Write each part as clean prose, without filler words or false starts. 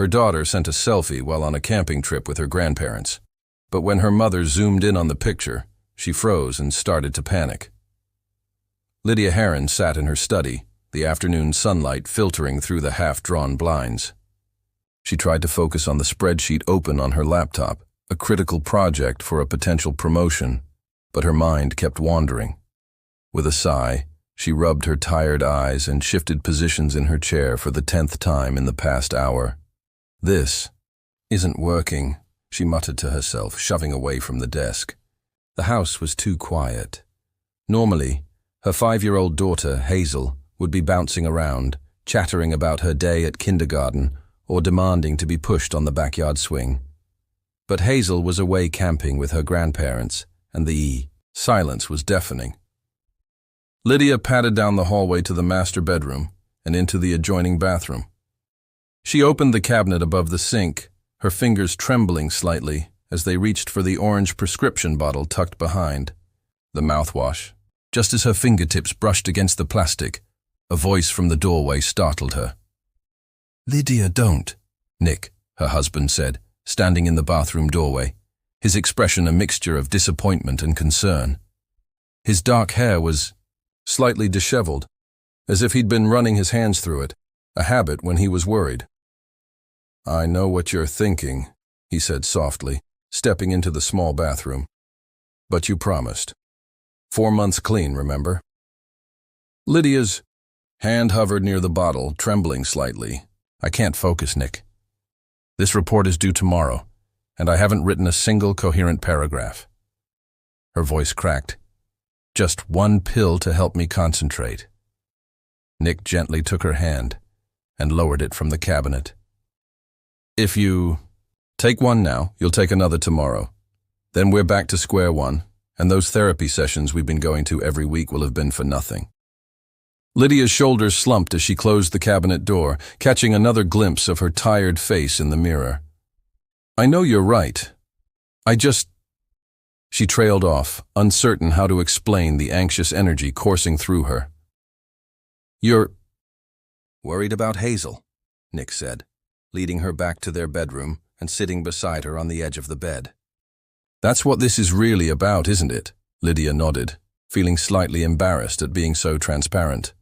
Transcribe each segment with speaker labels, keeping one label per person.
Speaker 1: Her daughter sent a selfie while on a camping trip with her grandparents. But when her mother zoomed in on the picture, she froze and started to panic. Lydia Heron sat in her study, the afternoon sunlight filtering through the half-drawn blinds. She tried to focus on the spreadsheet open on her laptop, a critical project for a potential promotion, but her mind kept wandering. With a sigh, she rubbed her tired eyes and shifted positions in her chair for the 10th time in the past hour. "This isn't working," she muttered to herself, shoving away from the desk. The house was too quiet. Normally, her 5-year-old daughter, Hazel, would be bouncing around, chattering about her day at kindergarten or demanding to be pushed on the backyard swing. But Hazel was away camping with her grandparents, and the silence was deafening. Lydia padded down the hallway to the master bedroom and into the adjoining bathroom. She opened the cabinet above the sink, her fingers trembling slightly as they reached for the orange prescription bottle tucked behind the mouthwash. Just as her fingertips brushed against the plastic, a voice from the doorway startled her. "Lydia, don't," Nick, her husband, said, standing in the bathroom doorway, his expression a mixture of disappointment and concern. His dark hair was slightly disheveled, as if he'd been running his hands through it, a habit when he was worried. "I know what you're thinking," he said softly, stepping into the small bathroom. "But you promised. 4 months clean, remember?" Lydia's hand hovered near the bottle, trembling slightly. "I can't focus, Nick. This report is due tomorrow, and I haven't written a single coherent paragraph." Her voice cracked. "Just one pill to help me concentrate." Nick gently took her hand and lowered it from the cabinet. "If you take one now, you'll take another tomorrow. Then we're back to square one, and those therapy sessions we've been going to every week will have been for nothing." Lydia's shoulders slumped as she closed the cabinet door, catching another glimpse of her tired face in the mirror. "I know you're right. I just—" She trailed off, uncertain how to explain the anxious energy coursing through her. "You're worried about Hazel," Nick said, leading her back to their bedroom and sitting beside her on the edge of the bed. "That's what this is really about, isn't it?" Lydia nodded, feeling slightly embarrassed at being so transparent.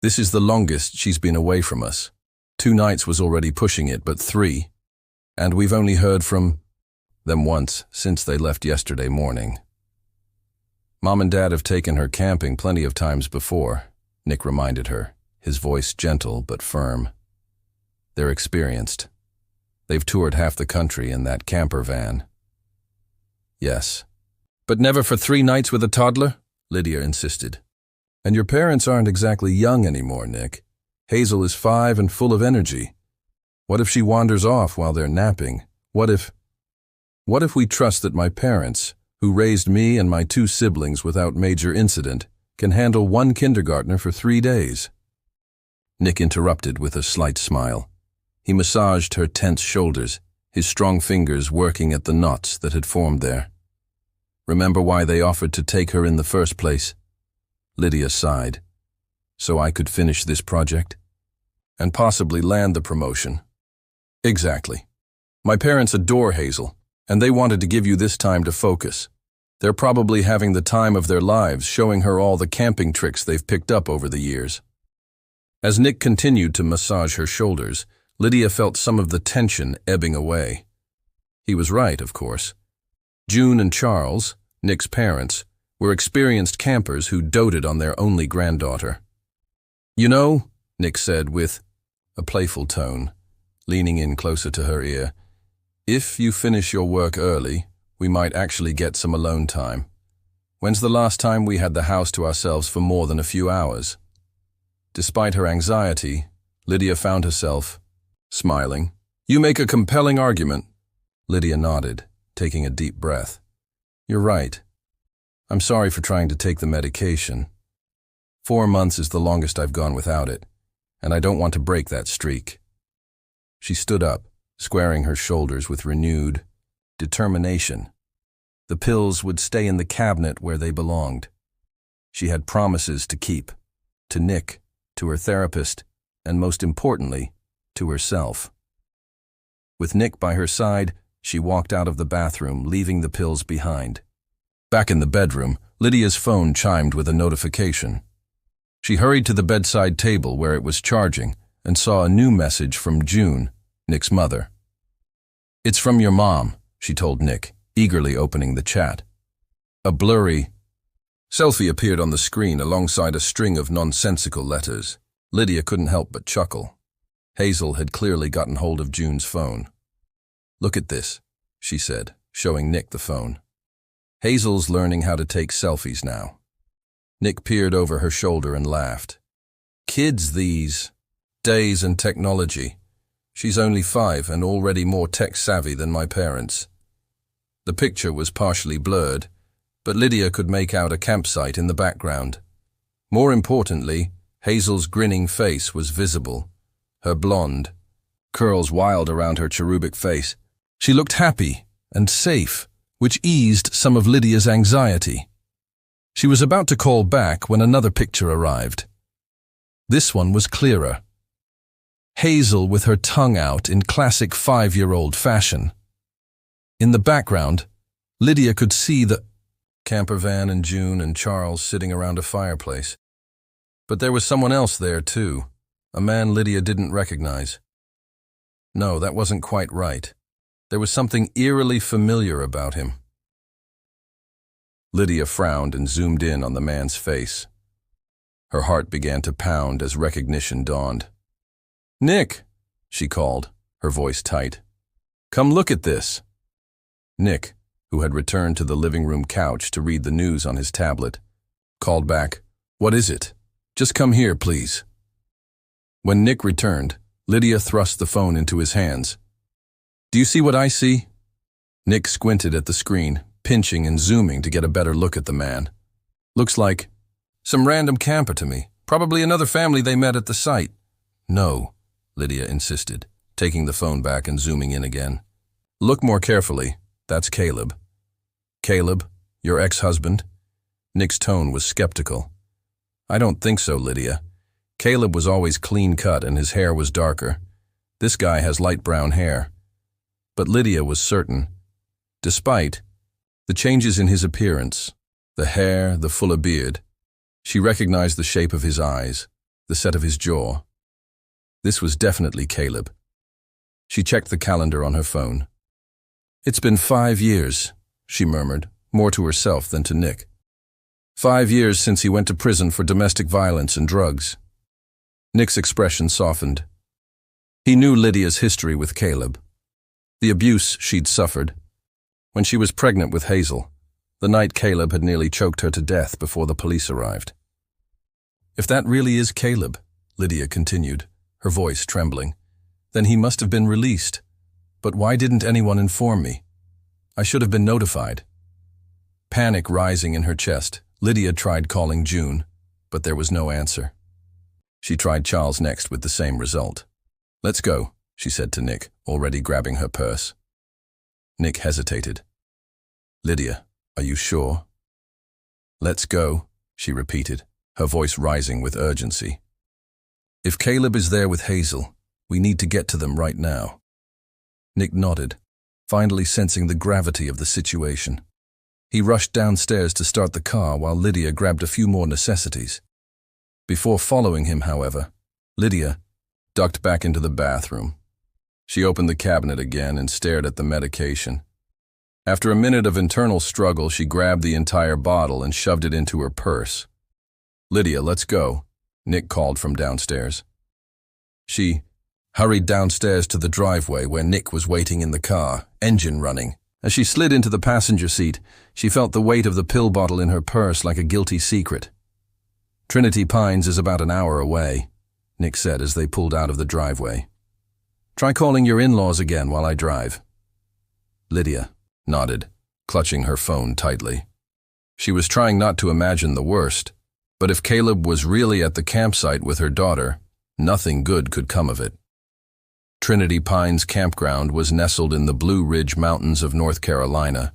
Speaker 1: "This is the longest she's been away from us. 2 nights was already pushing it, but 3. And we've only heard from them once since they left yesterday morning." "Mom and Dad have taken her camping plenty of times before," Nick reminded her, his voice gentle but firm. "They're experienced. They've toured half the country in that camper van." "Yes. But never for 3 nights with a toddler?" Lydia insisted. "And your parents aren't exactly young anymore, Nick. Hazel is 5 and full of energy. What if she wanders off while they're napping? What if we trust that my parents, who raised me and my 2 siblings without major incident, can handle 1 kindergartner for 3 days?" Nick interrupted with a slight smile. He massaged her tense shoulders, his strong fingers working at the knots that had formed there. "Remember why they offered to take her in the first place?" Lydia sighed. "So I could finish this project? And possibly land the promotion." "Exactly. My parents adore Hazel, and they wanted to give you this time to focus. They're probably having the time of their lives showing her all the camping tricks they've picked up over the years." As Nick continued to massage her shoulders, Lydia felt some of the tension ebbing away. He was right, of course. June and Charles, Nick's parents, were experienced campers who doted on their only granddaughter. "You know," Nick said with a playful tone, leaning in closer to her ear, "if you finish your work early, we might actually get some alone time. When's the last time we had the house to ourselves for more than a few hours?" Despite her anxiety, Lydia found herself smiling. "You make a compelling argument." Lydia nodded, taking a deep breath. "You're right. I'm sorry for trying to take the medication. 4 months is the longest I've gone without it, and I don't want to break that streak." She stood up, squaring her shoulders with renewed determination. The pills would stay in the cabinet where they belonged. She had promises to keep, to Nick, to her therapist, and most importantly, to herself. With Nick by her side, she walked out of the bathroom, leaving the pills behind. Back in the bedroom, Lydia's phone chimed with a notification. She hurried to the bedside table where it was charging and saw a new message from June, Nick's mother. "It's from your mom," she told Nick, eagerly opening the chat. A blurry Selfie appeared on the screen alongside a string of nonsensical letters. Lydia couldn't help but chuckle. Hazel had clearly gotten hold of June's phone. "Look at this," she said, showing Nick the phone. "Hazel's learning how to take selfies now." Nick peered over her shoulder and laughed. "Kids these days and technology. She's only 5 and already more tech-savvy than my parents." The picture was partially blurred, but Lydia could make out a campsite in the background. More importantly, Hazel's grinning face was visible, her blonde curls wild around her cherubic face. She looked happy and safe, which eased some of Lydia's anxiety. She was about to call back when another picture arrived. This one was clearer. Hazel with her tongue out in classic 5-year-old fashion. In the background, Lydia could see the camper van and June and Charles sitting around a fireplace. But there was someone else there too, a man Lydia didn't recognize. No, that wasn't quite right. There was something eerily familiar about him. Lydia frowned and zoomed in on the man's face. Her heart began to pound as recognition dawned. "Nick," she called, her voice tight. "Come look at this." Nick, who had returned to the living room couch to read the news on his tablet, called back, "What is it? Just come here, please." When Nick returned, Lydia thrust the phone into his hands. "Do you see what I see?" Nick squinted at the screen, pinching and zooming to get a better look at the man. "Looks like some random camper to me, probably another family they met at the site." "No," Lydia insisted, taking the phone back and zooming in again. "Look more carefully. That's Caleb." "Caleb, your ex-husband?" Nick's tone was skeptical. "I don't think so, Lydia. Caleb was always clean-cut and his hair was darker. This guy has light brown hair." But Lydia was certain. Despite the changes in his appearance, the hair, the fuller beard, she recognized the shape of his eyes, the set of his jaw. This was definitely Caleb. She checked the calendar on her phone. "It's been 5 years," she murmured, more to herself than to Nick. 5 years since he went to prison for domestic violence and drugs. Nick's expression softened. He knew Lydia's history with Caleb, the abuse she'd suffered. When she was pregnant with Hazel, the night Caleb had nearly choked her to death before the police arrived. "If that really is Caleb," Lydia continued, her voice trembling, "then he must have been released. But why didn't anyone inform me? I should have been notified." Panic rising in her chest, Lydia tried calling June, but there was no answer. She tried Charles next with the same result. "Let's go," she said to Nick, already grabbing her purse. Nick hesitated. "Lydia, are you sure?" "Let's go," she repeated, her voice rising with urgency. "If Caleb is there with Hazel, we need to get to them right now." Nick nodded, finally sensing the gravity of the situation. He rushed downstairs to start the car while Lydia grabbed a few more necessities. Before following him, however, Lydia ducked back into the bathroom. She opened the cabinet again and stared at the medication. After a minute of internal struggle, she grabbed the entire bottle and shoved it into her purse. "Lydia, let's go," Nick called from downstairs. She hurried downstairs to the driveway where Nick was waiting in the car, engine running. As she slid into the passenger seat, she felt the weight of the pill bottle in her purse like a guilty secret. "Trinity Pines is about an hour away," Nick said as they pulled out of the driveway. "Try calling your in-laws again while I drive." Lydia nodded, clutching her phone tightly. She was trying not to imagine the worst, but if Caleb was really at the campsite with her daughter, nothing good could come of it. Trinity Pines Campground was nestled in the Blue Ridge Mountains of North Carolina,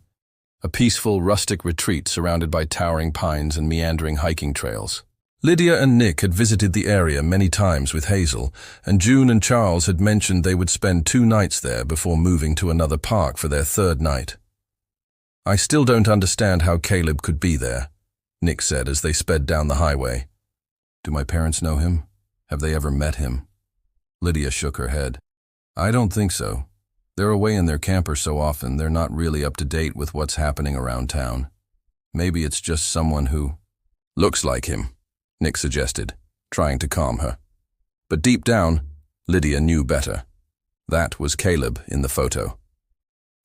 Speaker 1: a peaceful, rustic retreat surrounded by towering pines and meandering hiking trails. Lydia and Nick had visited the area many times with Hazel, and June and Charles had mentioned they would spend 2 nights there before moving to another park for their 3rd night. "I still don't understand how Caleb could be there," Nick said as they sped down the highway. "Do my parents know him? Have they ever met him?" Lydia shook her head. "I don't think so. They're away in their camper so often they're not really up to date with what's happening around town. Maybe it's just someone who looks like him," Nick suggested, trying to calm her. But deep down, Lydia knew better. That was Caleb in the photo.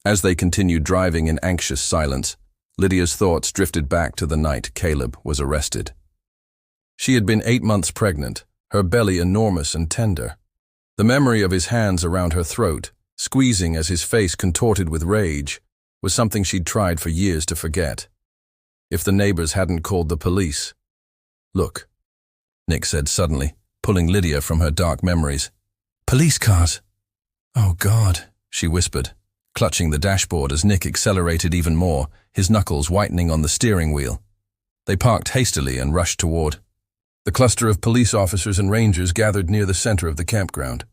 Speaker 1: As they continued driving in anxious silence, Lydia's thoughts drifted back to the night Caleb was arrested. She had been 8 months pregnant, her belly enormous and tender. The memory of his hands around her throat, squeezing as his face contorted with rage, was something she'd tried for years to forget. If the neighbors hadn't called the police. "Look," Nick said suddenly, pulling Lydia from her dark memories. "Police cars!" "Oh God," she whispered, clutching the dashboard as Nick accelerated even more, his knuckles whitening on the steering wheel. They parked hastily and rushed toward. The cluster of police officers and rangers gathered near the center of the campground.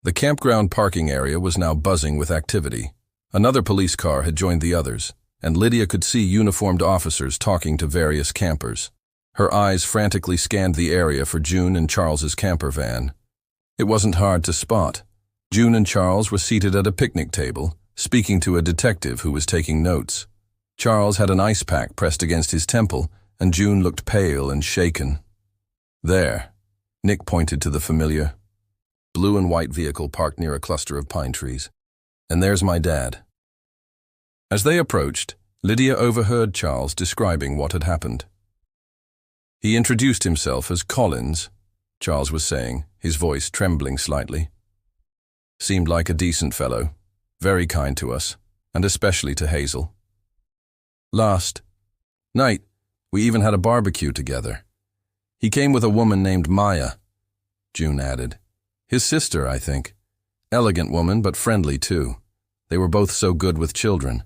Speaker 1: The campground parking area was now buzzing with activity. Another police car had joined the others, and Lydia could see uniformed officers talking to various campers. Her eyes frantically scanned the area for June and Charles's camper van. It wasn't hard to spot. June and Charles were seated at a picnic table, speaking to a detective who was taking notes. Charles had an ice pack pressed against his temple, and June looked pale and shaken. "There," Nick pointed to the familiar blue and white vehicle parked near a cluster of pine trees. "And there's my dad." As they approached, Lydia overheard Charles describing what had happened. "He introduced himself as Collins," Charles was saying, his voice trembling slightly. "Seemed like a decent fellow, very kind to us, and especially to Hazel. Last night, we even had a barbecue together. He came with a woman named Maya," June added. "His sister, I think. Elegant woman, but friendly too. They were both so good with children.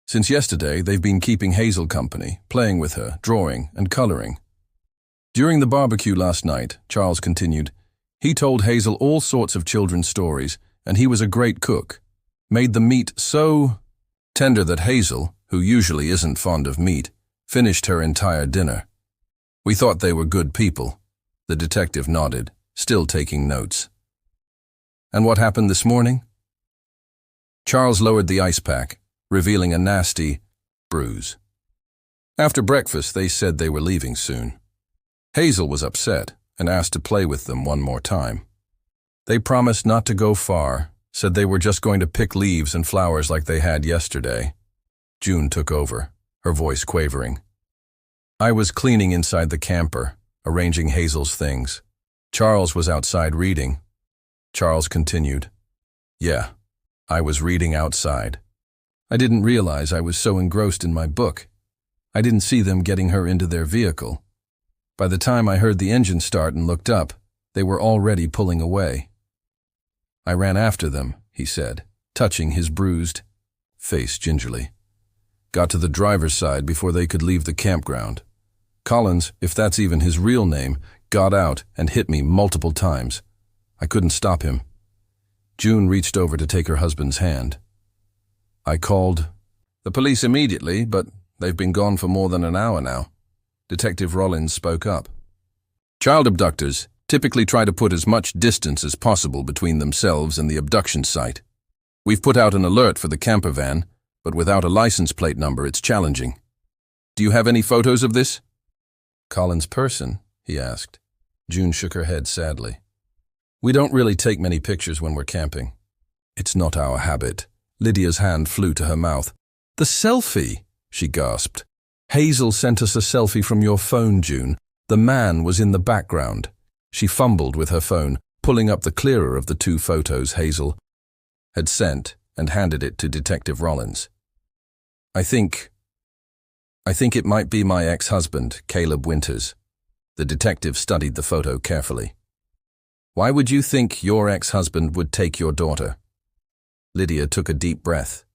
Speaker 1: Since yesterday, they've been keeping Hazel company, playing with her, drawing and coloring." During the barbecue last night, Charles continued, "He told Hazel all sorts of children's stories, and he was a great cook. Made the meat so tender that Hazel, who usually isn't fond of meat, finished her entire dinner. We thought they were good people." The detective nodded, still taking notes. "And what happened this morning?" Charles lowered the ice pack, revealing a nasty bruise. "After breakfast, they said they were leaving soon. Hazel was upset and asked to play with them one more time. They promised not to go far, said they were just going to pick leaves and flowers like they had yesterday." June took over, her voice quavering. "I was cleaning inside the camper, arranging Hazel's things. Charles was outside reading." Charles continued, "Yeah, I was reading outside. I didn't realize I was so engrossed in my book. I didn't see them getting her into their vehicle. By the time I heard the engine start and looked up, they were already pulling away. I ran after them," he said, touching his bruised face gingerly. "Got to the driver's side before they could leave the campground. Collins, if that's even his real name, got out and hit me multiple times. I couldn't stop him." June reached over to take her husband's hand. "I called the police immediately, but they've been gone for more than an hour now." Detective Rollins spoke up. "Child abductors typically try to put as much distance as possible between themselves and the abduction site. We've put out an alert for the camper van, but without a license plate number it's challenging. Do you have any photos of this?" "Collins' person?" he asked. June shook her head sadly. "We don't really take many pictures when we're camping. It's not our habit." Lydia's hand flew to her mouth. "The selfie!" she gasped. "Hazel sent us a selfie from your phone, June. The man was in the background." She fumbled with her phone, pulling up the clearer of the 2 photos Hazel had sent and handed it to Detective Rollins. I think it might be my ex-husband, Caleb Winters." The detective studied the photo carefully. "Why would you think your ex-husband would take your daughter?" Lydia took a deep breath.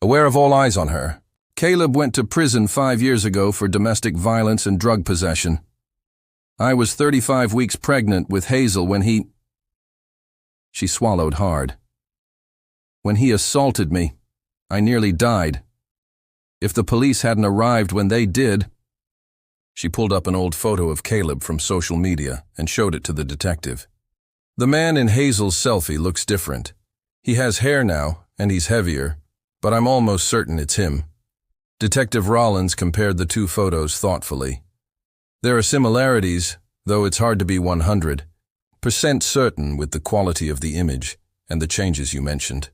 Speaker 1: Aware of all eyes on her, "Caleb went to prison 5 years ago for domestic violence and drug possession." I was 35 weeks pregnant with Hazel when he... She swallowed hard. When he assaulted me, I nearly died. If the police hadn't arrived when they did... She pulled up an old photo of Caleb from social media and showed it to the detective. The man in Hazel's selfie looks different. He has hair now, and he's heavier, but I'm almost certain it's him. Detective Rollins compared the two photos thoughtfully. There are similarities, though it's hard to be 100% certain with the quality of the image and the changes you mentioned.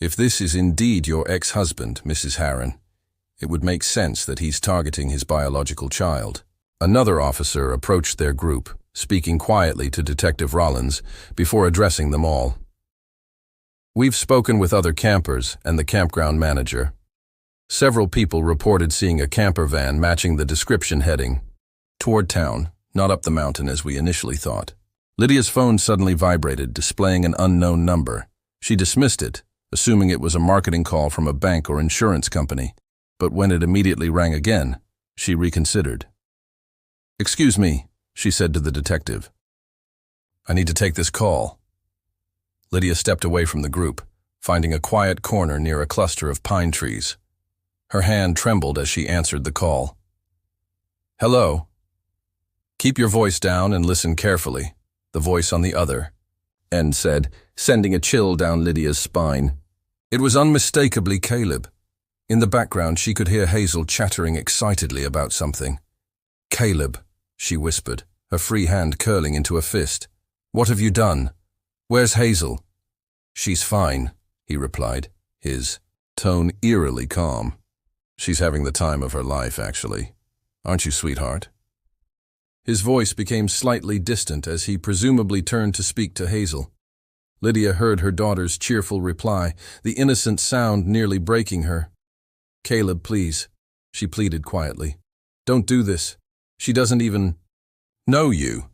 Speaker 1: If this is indeed your ex-husband, Mrs. Harron, it would make sense that he's targeting his biological child. Another officer approached their group, speaking quietly to Detective Rollins before addressing them all. We've spoken with other campers and the campground manager. Several people reported seeing a camper van matching the description heading toward town, not up the mountain as we initially thought. Lydia's phone suddenly vibrated, displaying an unknown number. She dismissed it, assuming it was a marketing call from a bank or insurance company, but when it immediately rang again, she reconsidered. "Excuse me," she said to the detective. "I need to take this call." Lydia stepped away from the group, finding a quiet corner near a cluster of pine trees. Her hand trembled as she answered the call. "Hello?" "Keep your voice down and listen carefully," the voice on the other end said, sending a chill down Lydia's spine. It was unmistakably Caleb. In the background, she could hear Hazel chattering excitedly about something. "Caleb," she whispered, her free hand curling into a fist. "What have you done? Where's Hazel?" "She's fine," he replied, his tone eerily calm. "She's having the time of her life, actually. Aren't you, sweetheart?" His voice became slightly distant as he presumably turned to speak to Hazel. Lydia heard her daughter's cheerful reply, the innocent sound nearly breaking her. "Caleb, please," she pleaded quietly. "Don't do this. She doesn't even know you."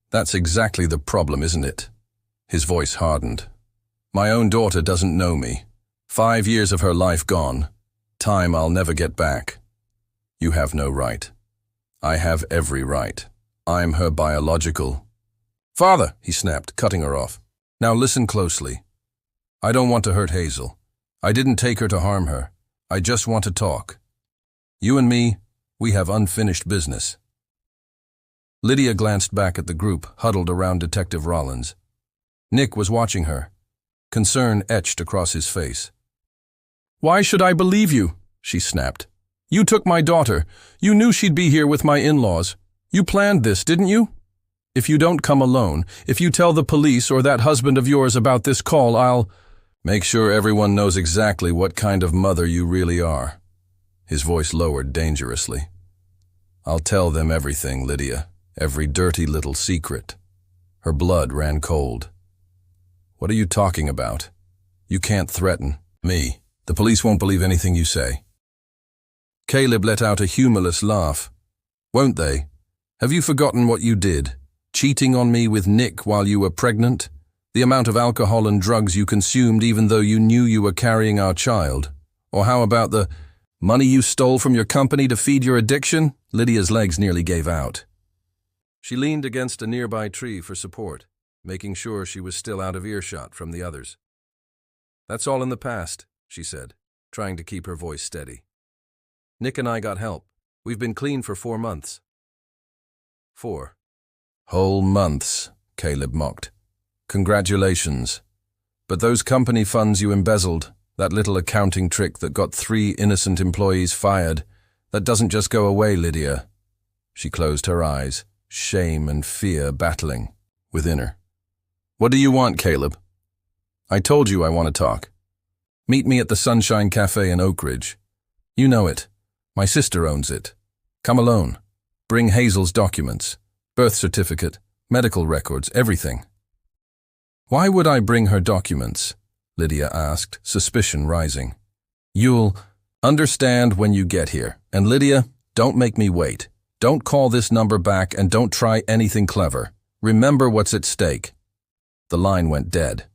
Speaker 1: "That's exactly the problem, isn't it?" His voice hardened. "My own daughter doesn't know me. 5 years of her life gone. Time I'll never get back. You have no right. I have every right. I'm her biological..." "Father," he snapped, cutting her off. "Now listen closely. I don't want to hurt Hazel. I didn't take her to harm her. I just want to talk. You and me, we have unfinished business." Lydia glanced back at the group huddled around Detective Rollins. Nick was watching her, concern etched across his face. "Why should I believe you?" she snapped. "You took my daughter. You knew she'd be here with my in-laws. You planned this, didn't you? If you don't come alone, if you tell the police or that husband of yours about this call, I'll..." "Make sure everyone knows exactly what kind of mother you really are." His voice lowered dangerously. "I'll tell them everything, Lydia. Every dirty little secret." Her blood ran cold. "What are you talking about? You can't threaten me. The police won't believe anything you say." Caleb let out a humorless laugh. "Won't they? Have you forgotten what you did? Cheating on me with Nick while you were pregnant? The amount of alcohol and drugs you consumed even though you knew you were carrying our child? Or how about the money you stole from your company to feed your addiction?" Lydia's legs nearly gave out. She leaned against a nearby tree for support, making sure she was still out of earshot from the others. "That's all in the past," she said, trying to keep her voice steady. "Nick and I got help. We've been clean for 4 months." 4 whole months, Caleb mocked. "Congratulations. But those company funds you embezzled, that little accounting trick that got 3 innocent employees fired, that doesn't just go away, Lydia." She closed her eyes, shame and fear battling within her. "What do you want, Caleb?" "I told you I want to talk. Meet me at the Sunshine Cafe in Oak Ridge. You know it. My sister owns it. Come alone. Bring Hazel's documents, birth certificate, medical records, everything." "Why would I bring her documents?" Lydia asked, suspicion rising. "You'll understand when you get here. And Lydia, don't make me wait. Don't call this number back and don't try anything clever. Remember what's at stake." The line went dead.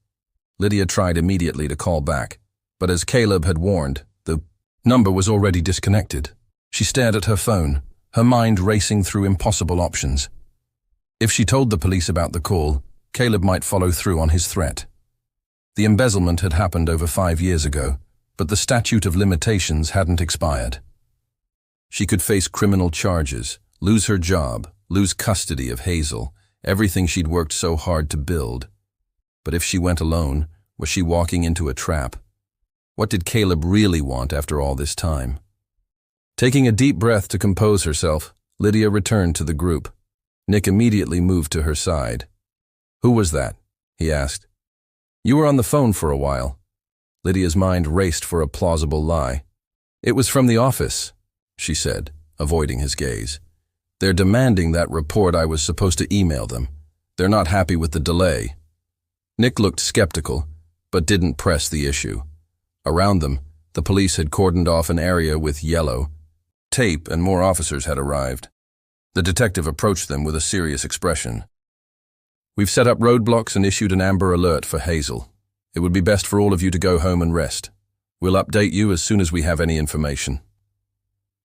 Speaker 1: Lydia tried immediately to call back, but as Caleb had warned, the number was already disconnected. She stared at her phone, her mind racing through impossible options. If she told the police about the call, Caleb might follow through on his threat. The embezzlement had happened over 5 years ago, but the statute of limitations hadn't expired. She could face criminal charges, lose her job, lose custody of Hazel, everything she'd worked so hard to build. But if she went alone, was she walking into a trap? What did Caleb really want after all this time? Taking a deep breath to compose herself, Lydia returned to the group. Nick immediately moved to her side. "Who was that?" he asked. "You were on the phone for a while." Lydia's mind raced for a plausible lie. "It was from the office," she said, avoiding his gaze. "They're demanding that report I was supposed to email them. They're not happy with the delay." Nick looked skeptical, but didn't press the issue. Around them, the police had cordoned off an area with yellow tape and more officers had arrived. The detective approached them with a serious expression. "We've set up roadblocks and issued an Amber Alert for Hazel. It would be best for all of you to go home and rest. We'll update you as soon as we have any information."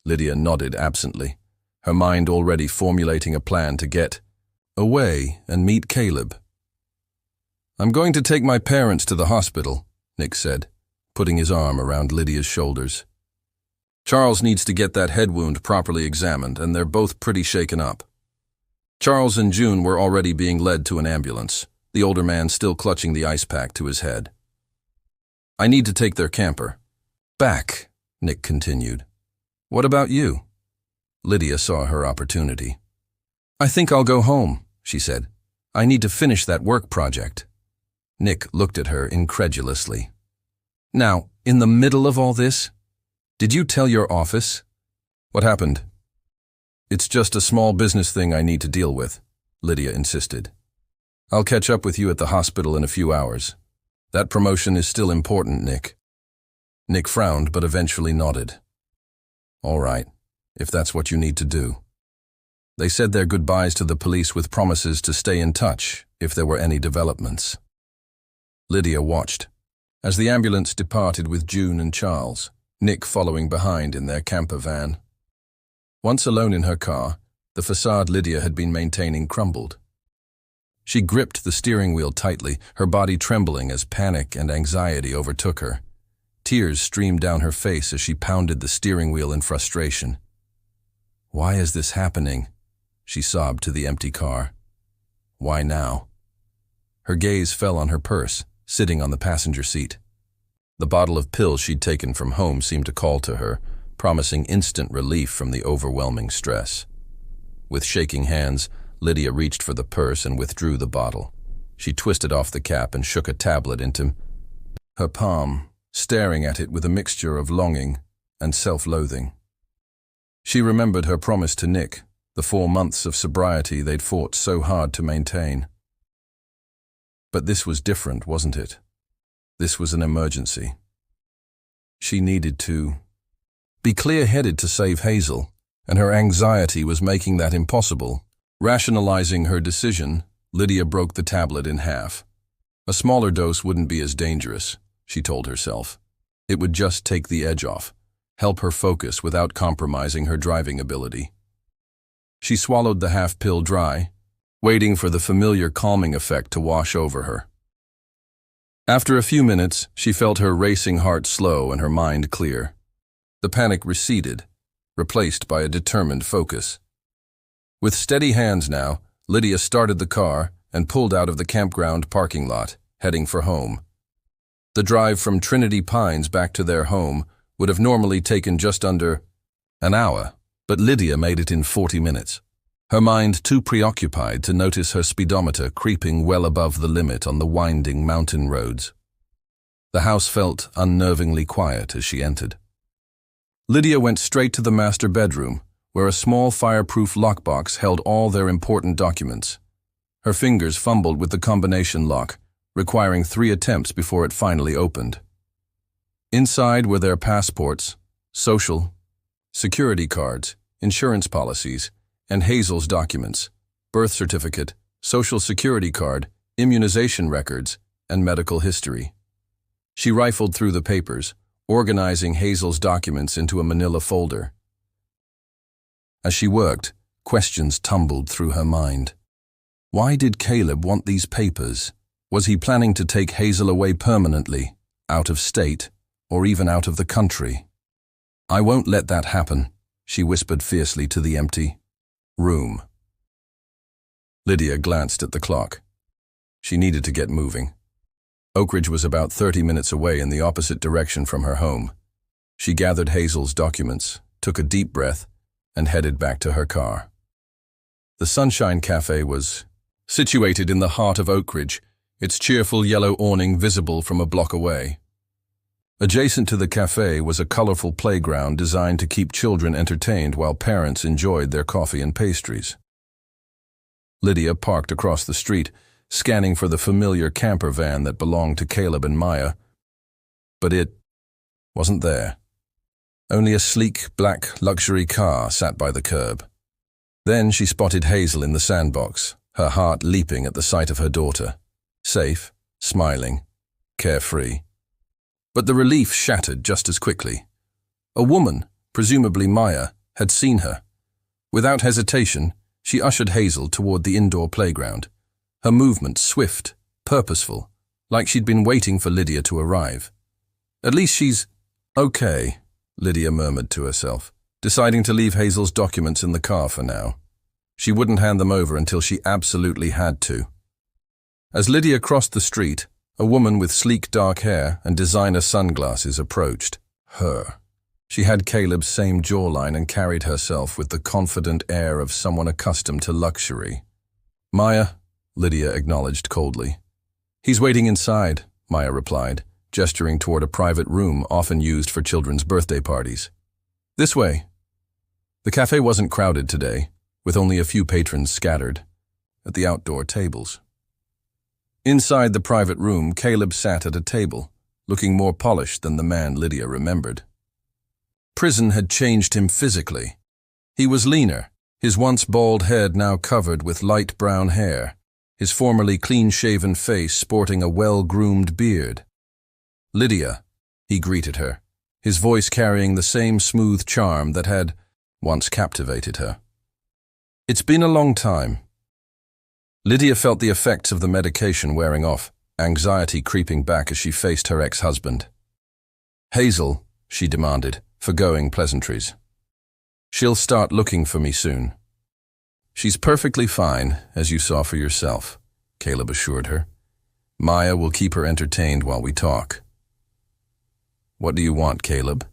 Speaker 1: Lydia nodded absently, her mind already formulating a plan to get away and meet Caleb. "I'm going to take my parents to the hospital," Nick said, putting his arm around Lydia's shoulders. "Charles needs to get that head wound properly examined, and they're both pretty shaken up." Charles and June were already being led to an ambulance, the older man still clutching the ice pack to his head. "I need to take their camper back," Nick continued. "What about you?" Lydia saw her opportunity. "I think I'll go home," she said. "I need to finish that work project." Nick looked at her incredulously. "Now, in the middle of all this, did you tell your office?" "What happened?" "It's just a small business thing I need to deal with," Lydia insisted. "I'll catch up with you at the hospital in a few hours. That promotion is still important, Nick." Nick frowned but eventually nodded. "All right, if that's what you need to do." They said their goodbyes to the police with promises to stay in touch if there were any developments. Lydia watched as the ambulance departed with June and Charles, Nick following behind in their camper van. Once alone in her car, the facade Lydia had been maintaining crumbled. She gripped the steering wheel tightly, her body trembling as panic and anxiety overtook her. Tears streamed down her face as she pounded the steering wheel in frustration. "Why is this happening?" she sobbed to the empty car. "Why now?" Her gaze fell on her purse, sitting on the passenger seat. The bottle of pills she'd taken from home seemed to call to her, promising instant relief from the overwhelming stress. With shaking hands, Lydia reached for the purse and withdrew the bottle. She twisted off the cap and shook a tablet into her palm, staring at it with a mixture of longing and self-loathing. She remembered her promise to Nick, the 4 months of sobriety they'd fought so hard to maintain. But this was different, wasn't it? This was an emergency. She needed to be clear-headed to save Hazel, and her anxiety was making that impossible. Rationalizing her decision, Lydia broke the tablet in half. A smaller dose wouldn't be as dangerous, she told herself. It would just take the edge off, help her focus without compromising her driving ability. She swallowed the half pill dry, waiting for the familiar calming effect to wash over her. After a few minutes, she felt her racing heart slow and her mind clear. The panic receded, replaced by a determined focus. With steady hands now, Lydia started the car and pulled out of the campground parking lot, heading for home. The drive from Trinity Pines back to their home would have normally taken just under an hour, but Lydia made it in 40 minutes. Her mind too preoccupied to notice her speedometer creeping well above the limit on the winding mountain roads. The house felt unnervingly quiet as she entered. Lydia went straight to the master bedroom, where a small fireproof lockbox held all their important documents. Her fingers fumbled with the combination lock, requiring 3 attempts before it finally opened. Inside were their passports, social, security cards, insurance policies, and Hazel's documents, birth certificate, social security card, immunization records, and medical history. She rifled through the papers, organizing Hazel's documents into a manila folder. As she worked, questions tumbled through her mind. Why did Caleb want these papers? Was he planning to take Hazel away permanently, out of state, or even out of the country? "I won't let that happen," she whispered fiercely to the empty room. Lydia glanced at the clock. She needed to get moving. Oakridge was about 30 minutes away in the opposite direction from her home. She gathered Hazel's documents, took a deep breath, and headed back to her car. The Sunshine Cafe was situated in the heart of Oakridge, its cheerful yellow awning visible from a block away. Adjacent to the cafe was a colorful playground designed to keep children entertained while parents enjoyed their coffee and pastries. Lydia parked across the street, scanning for the familiar camper van that belonged to Caleb and Maya, but it wasn't there. Only a sleek, black luxury car sat by the curb. Then she spotted Hazel in the sandbox, her heart leaping at the sight of her daughter. Safe, smiling, carefree. But the relief shattered just as quickly. A woman, presumably Maya, had seen her. Without hesitation, she ushered Hazel toward the indoor playground, her movement swift, purposeful, like she'd been waiting for Lydia to arrive. "At least she's okay," Lydia murmured to herself, deciding to leave Hazel's documents in the car for now. She wouldn't hand them over until she absolutely had to. As Lydia crossed the street, a woman with sleek dark hair and designer sunglasses approached her. She had Caleb's same jawline and carried herself with the confident air of someone accustomed to luxury. "Maya," Lydia acknowledged coldly. "He's waiting inside," Maya replied, gesturing toward a private room often used for children's birthday parties. "This way." The cafe wasn't crowded today, with only a few patrons scattered at the outdoor tables. Inside the private room, Caleb sat at a table, looking more polished than the man Lydia remembered. Prison had changed him physically. He was leaner, his once bald head now covered with light brown hair, his formerly clean-shaven face sporting a well-groomed beard. "Lydia," he greeted her, his voice carrying the same smooth charm that had once captivated her. "It's been a long time." Lydia felt the effects of the medication wearing off, anxiety creeping back as she faced her ex-husband. "Hazel," she demanded, forgoing pleasantries. "She'll start looking for me soon." "She's perfectly fine, as you saw for yourself," Caleb assured her. "Maya will keep her entertained while we talk." "What do you want, Caleb?"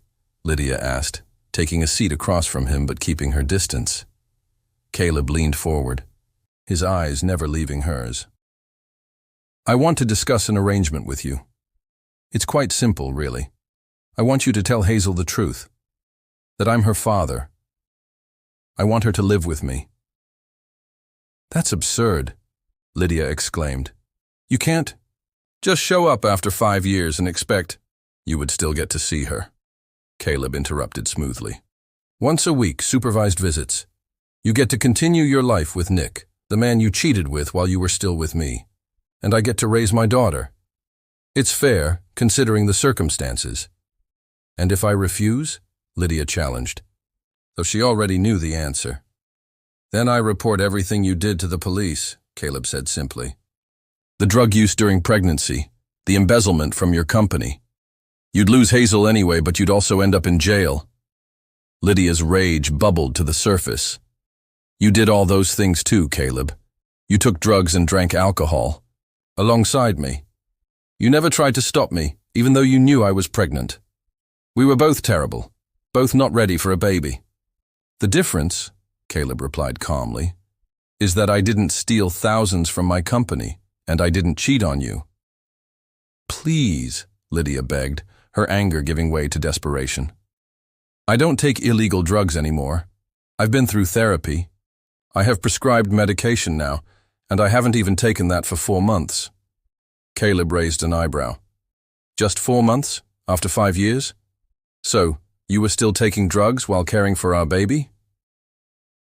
Speaker 1: Lydia asked, taking a seat across from him but keeping her distance. Caleb leaned forward, his eyes never leaving hers. "I want to discuss an arrangement with you. It's quite simple, really. I want you to tell Hazel the truth, that I'm her father. I want her to live with me." "That's absurd," Lydia exclaimed. "You can't just show up after 5 years and expect—" "You would still get to see her," Caleb interrupted smoothly. "Once a week, supervised visits. You get to continue your life with Nick, the man you cheated with while you were still with me, and I get to raise my daughter. It's fair, considering the circumstances." "And if I refuse?" Lydia challenged, though she already knew the answer. "Then I report everything you did to the police," Caleb said simply. "The drug use during pregnancy, the embezzlement from your company. You'd lose Hazel anyway, but you'd also end up in jail." Lydia's rage bubbled to the surface. "You did all those things too, Caleb. You took drugs and drank alcohol. Alongside me. You never tried to stop me, even though you knew I was pregnant. We were both terrible, both not ready for a baby. The difference," Caleb replied calmly, "is that I didn't steal thousands from my company, and I didn't cheat on you." "Please," Lydia begged, her anger giving way to desperation. "I don't take illegal drugs anymore. I've been through therapy. I have prescribed medication now, and I haven't even taken that for 4 months. Caleb raised an eyebrow. "Just 4 months? After 5 years? So, you were still taking drugs while caring for our baby?"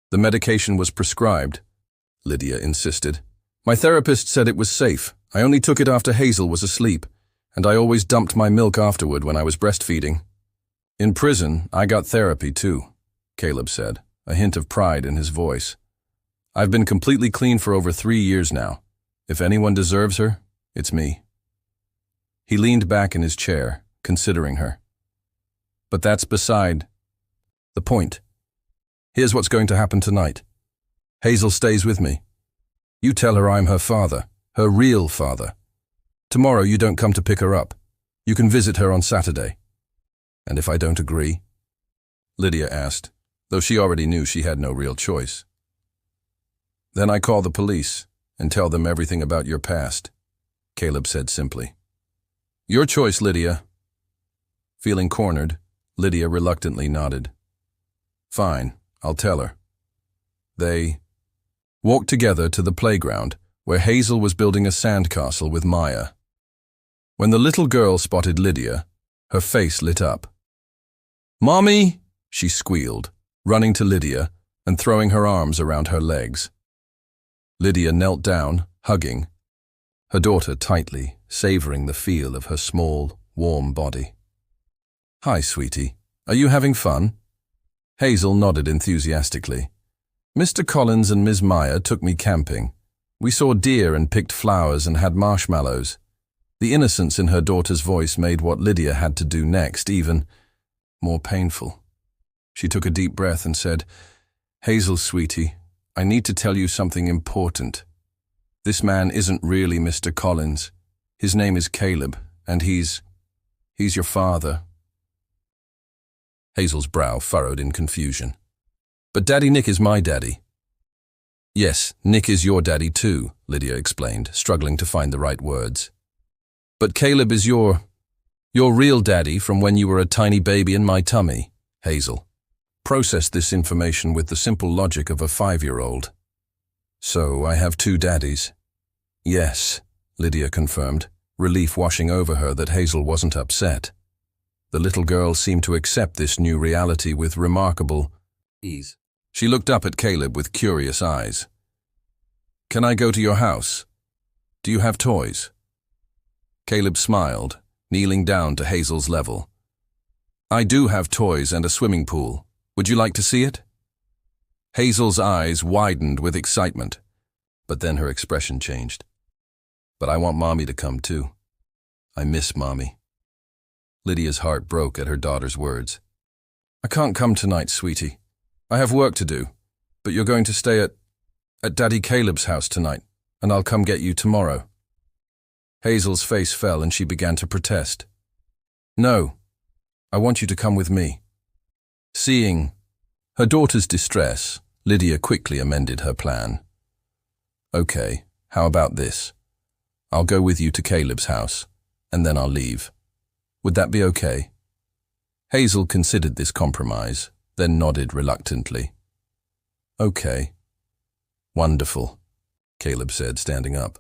Speaker 1: "The medication was prescribed," Lydia insisted. "My therapist said it was safe. I only took it after Hazel was asleep, and I always dumped my milk afterward when I was breastfeeding." "In prison, I got therapy too," Caleb said, a hint of pride in his voice. "I've been completely clean for over 3 years now. If anyone deserves her, it's me." He leaned back in his chair, considering her. "But that's beside the point. Here's what's going to happen tonight. Hazel stays with me. You tell her I'm her father, her real father. Tomorrow you don't come to pick her up. You can visit her on Saturday." "And if I don't agree?" Lydia asked, though she already knew she had no real choice. "Then I call the police and tell them everything about your past," Caleb said simply. "Your choice, Lydia." Feeling cornered, Lydia reluctantly nodded. "Fine, I'll tell her." They walked together to the playground, where Hazel was building a sandcastle with Maya. When the little girl spotted Lydia, her face lit up. "Mommy!" she squealed, running to Lydia and throwing her arms around her legs. Lydia knelt down, hugging her daughter tightly, savoring the feel of her small, warm body. "Hi, sweetie. Are you having fun?" Hazel nodded enthusiastically. "Mr. Collins and Ms. Maya took me camping. We saw deer and picked flowers and had marshmallows." The innocence in her daughter's voice made what Lydia had to do next even more painful. She took a deep breath and said, "Hazel, sweetie, I need to tell you something important. This man isn't really Mr. Collins. His name is Caleb, and he's your father." Hazel's brow furrowed in confusion. "But Daddy Nick is my daddy." "Yes, Nick is your daddy too," Lydia explained, struggling to find the right words. "But Caleb is your real daddy from when you were a tiny baby in my tummy." Hazel processed this information with the simple logic of a 5-year-old. "So I have 2 daddies." "Yes," Lydia confirmed, relief washing over her that Hazel wasn't upset. The little girl seemed to accept this new reality with remarkable ease. She looked up at Caleb with curious eyes. "Can I go to your house? Do you have toys?" Caleb smiled, kneeling down to Hazel's level. "I do have toys and a swimming pool. Would you like to see it?" Hazel's eyes widened with excitement, but then her expression changed. "But I want Mommy to come too. I miss Mommy." Lydia's heart broke at her daughter's words. "I can't come tonight, sweetie. I have work to do, but you're going to stay at Daddy Caleb's house tonight, and I'll come get you tomorrow." Hazel's face fell and she began to protest. "No, I want you to come with me." Seeing her daughter's distress, Lydia quickly amended her plan. "Okay, how about this? I'll go with you to Caleb's house, and then I'll leave. Would that be okay?" Hazel considered this compromise, then nodded reluctantly. "Okay." "Wonderful," Caleb said, standing up.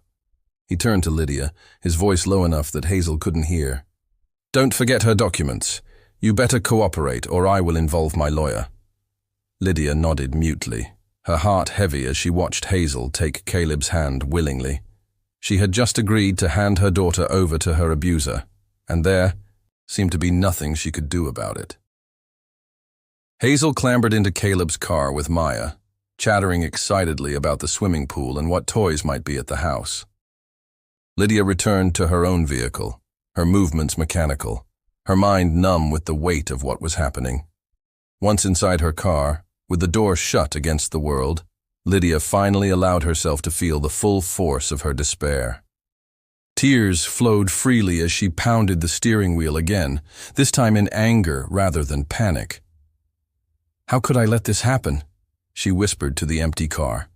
Speaker 1: He turned to Lydia, his voice low enough that Hazel couldn't hear. "Don't forget her documents. You better cooperate or I will involve my lawyer." Lydia nodded mutely, her heart heavy as she watched Hazel take Caleb's hand willingly. She had just agreed to hand her daughter over to her abuser, and there seemed to be nothing she could do about it. Hazel clambered into Caleb's car with Maya, chattering excitedly about the swimming pool and what toys might be at the house. Lydia returned to her own vehicle, her movements mechanical, her mind numb with the weight of what was happening. Once inside her car, with the door shut against the world, Lydia finally allowed herself to feel the full force of her despair. Tears flowed freely as she pounded the steering wheel again, this time in anger rather than panic. "How could I let this happen?" she whispered to the empty car.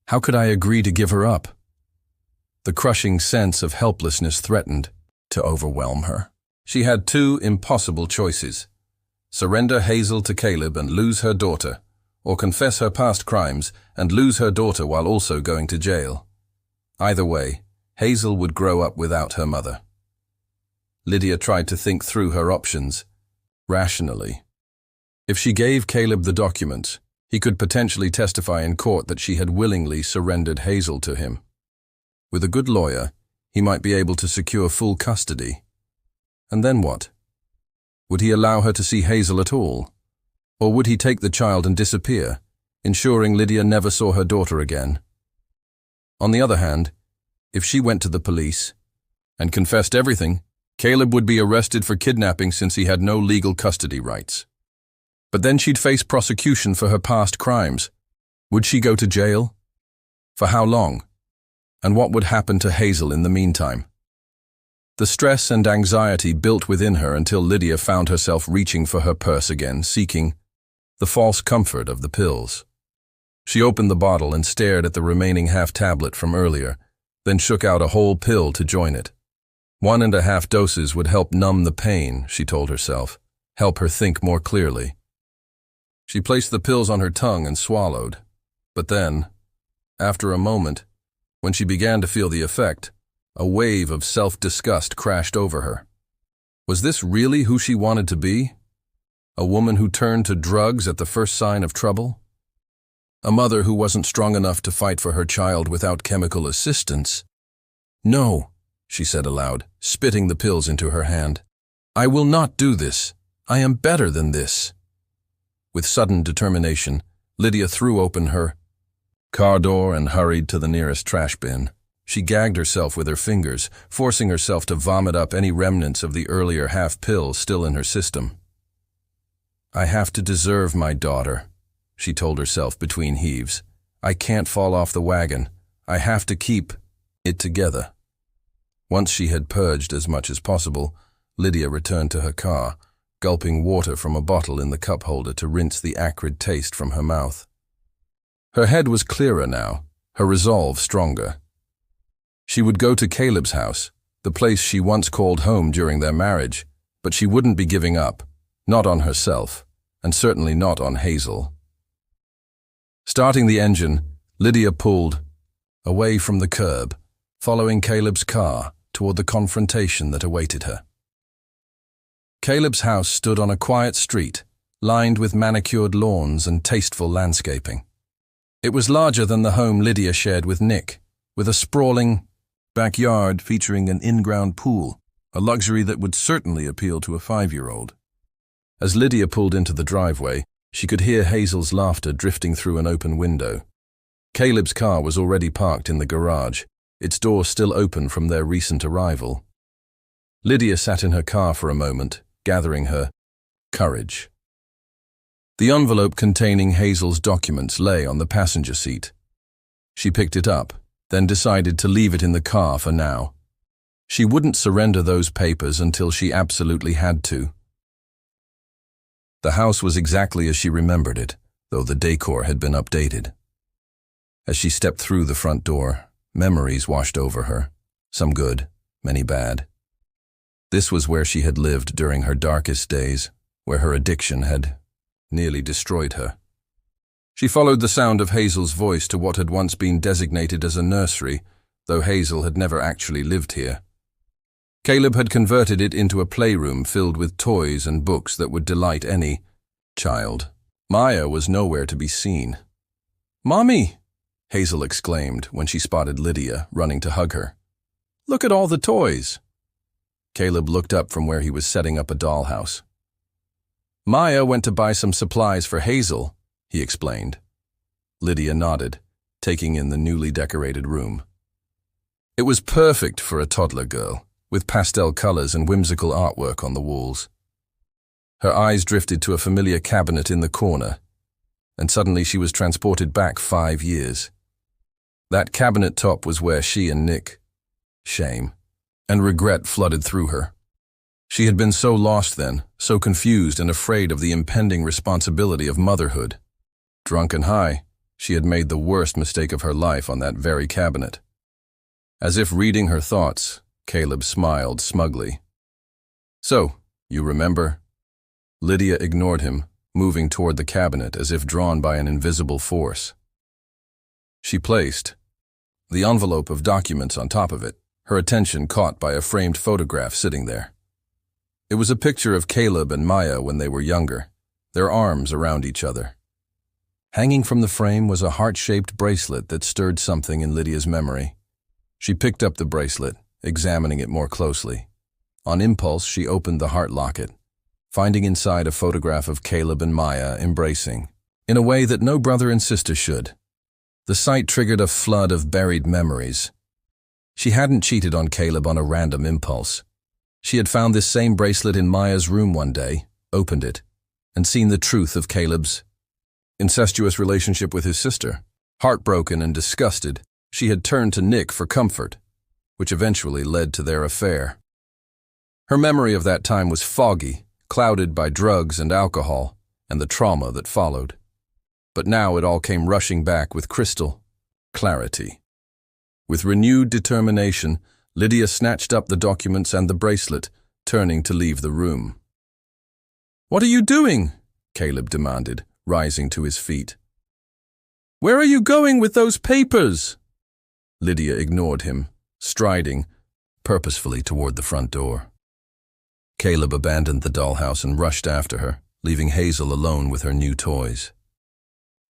Speaker 1: "How could I agree to give her up?" The crushing sense of helplessness threatened to overwhelm her. She had 2 impossible choices: surrender Hazel to Caleb and lose her daughter, or confess her past crimes and lose her daughter while also going to jail. Either way, Hazel would grow up without her mother. Lydia tried to think through her options rationally. If she gave Caleb the documents, he could potentially testify in court that she had willingly surrendered Hazel to him. With a good lawyer, he might be able to secure full custody. And then what? Would he allow her to see Hazel at all? Or would he take the child and disappear, ensuring Lydia never saw her daughter again. On the other hand, if she went to the police and confessed everything, Caleb would be arrested for kidnapping since he had no legal custody rights. But then she'd face prosecution for her past crimes. Would she go to jail? For how long? And what would happen to Hazel in the meantime? The stress and anxiety built within her until Lydia found herself reaching for her purse again, seeking the false comfort of the pills. She opened the bottle and stared at the remaining half-tablet from earlier, then shook out a whole pill to join it. 1.5 doses would help numb the pain, she told herself, help her think more clearly. She placed the pills on her tongue and swallowed. But then, after a moment, when she began to feel the effect, a wave of self-disgust crashed over her. Was this really who she wanted to be? A woman who turned to drugs at the first sign of trouble? A mother who wasn't strong enough to fight for her child without chemical assistance? No, she said aloud, spitting the pills into her hand. I will not do this. I am better than this. With sudden determination, Lydia threw open her car door and hurried to the nearest trash bin. She gagged herself with her fingers, forcing herself to vomit up any remnants of the earlier half-pill still in her system. I have to deserve my daughter, she told herself between heaves. I can't fall off the wagon. I have to keep it together. Once she had purged as much as possible, Lydia returned to her car, gulping water from a bottle in the cup holder to rinse the acrid taste from her mouth. Her head was clearer now, her resolve stronger. She would go to Caleb's house, the place she once called home during their marriage, but she wouldn't be giving up, not on herself, and certainly not on Hazel. Starting the engine, Lydia pulled away from the curb, following Caleb's car toward the confrontation that awaited her. Caleb's house stood on a quiet street, lined with manicured lawns and tasteful landscaping. It was larger than the home Lydia shared with Nick, with a sprawling backyard featuring an in-ground pool, a luxury that would certainly appeal to a 5-year-old. As Lydia pulled into the driveway, she could hear Hazel's laughter drifting through an open window. Caleb's car was already parked in the garage, its door still open from their recent arrival. Lydia sat in her car for a moment, gathering her courage. The envelope containing Hazel's documents lay on the passenger seat. She picked it up, then decided to leave it in the car for now. She wouldn't surrender those papers until she absolutely had to. The house was exactly as she remembered it, though the decor had been updated. As she stepped through the front door, memories washed over her, some good, many bad. This was where she had lived during her darkest days, where her addiction had nearly destroyed her. She followed the sound of Hazel's voice to what had once been designated as a nursery, though Hazel had never actually lived here. Caleb had converted it into a playroom filled with toys and books that would delight any child. Maya was nowhere to be seen. "Mommy!" Hazel exclaimed when she spotted Lydia running to hug her. "Look at all the toys!" Caleb looked up from where he was setting up a dollhouse. "Maya went to buy some supplies for Hazel," he explained. Lydia nodded, taking in the newly decorated room. It was perfect for a toddler girl, with pastel colors and whimsical artwork on the walls. Her eyes drifted to a familiar cabinet in the corner, and suddenly she was transported back 5 years. That cabinet top was where she and Nick, shame, and regret flooded through her. She had been so lost then, so confused and afraid of the impending responsibility of motherhood. Drunk and high, she had made the worst mistake of her life on that very cabinet. As if reading her thoughts, Caleb smiled smugly. "So, you remember?" Lydia ignored him, moving toward the cabinet as if drawn by an invisible force. She placed the envelope of documents on top of it, her attention caught by a framed photograph sitting there. It was a picture of Caleb and Maya when they were younger, their arms around each other. Hanging from the frame was a heart-shaped bracelet that stirred something in Lydia's memory. She picked up the bracelet, examining it more closely. On impulse, she opened the heart locket, finding inside a photograph of Caleb and Maya embracing. in a way that no brother and sister should. The sight triggered a flood of buried memories. She hadn't cheated on Caleb on a random impulse. She had found this same bracelet in Maya's room one day, opened it, and seen the truth of Caleb's incestuous relationship with his sister. Heartbroken and disgusted, she had turned to Nick for comfort, which eventually led to their affair. Her memory of that time was foggy, clouded by drugs and alcohol, and the trauma that followed. But now it all came rushing back with crystal clarity. With renewed determination, Lydia snatched up the documents and the bracelet, turning to leave the room. "What are you doing?" Caleb demanded, rising to his feet. "Where are you going with those papers?" Lydia ignored him, striding purposefully toward the front door. Caleb abandoned the dollhouse and rushed after her, leaving Hazel alone with her new toys.